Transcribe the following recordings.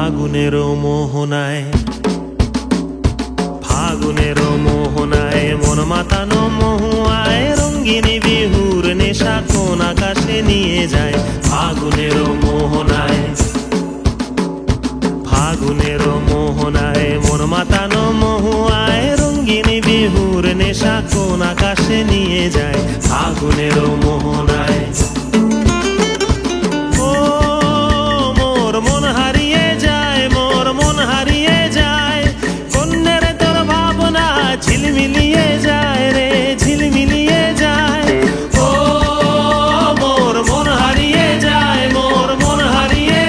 ফাগুনের মোহনায়, ফাগুনের মোহনায় মন মাতানো মহুয়ায় রঙ্গিনী বিহুর নেশা কোন আকাশে নিয়ে যায়। ফাগুনের মোহনায়, ফাগুনের মোহনায় মন মাতানো মহুয়ায় রঙ্গিনী বিহুর নেশা কোন আকাশে নিয়ে যায়। ফাগুনের মোহনায় ও মোর মন হারিয়ে যায়, মোর মন হারিয়ে যায়, কন্যের তোর ভাবনা ঝিলমিলিয়ে যায় রে, ঝিলমিলিয়ে যায়। ও মোর মন হারিয়ে যায়, মোর মন হারিয়ে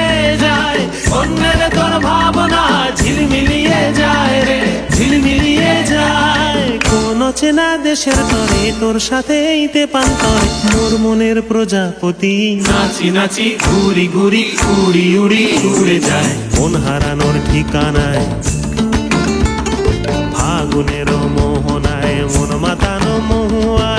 যায়, কন্যের তোর ভাবনা ঝিলমিলিয়ে যায় রে, ঝিলমিলিয়ে যায়। কোন চেনা দেশের তরে তোর সাথে ইতে পান্তরে মোর মনের প্রজাপতি নাচি নাচি ঘুরি ঘুরি উড়ি উড়ি উড়ে যায় মন হারানোর ঠিকানায়। ফাগুনের মোহনায় মন মাতানো মহুয়া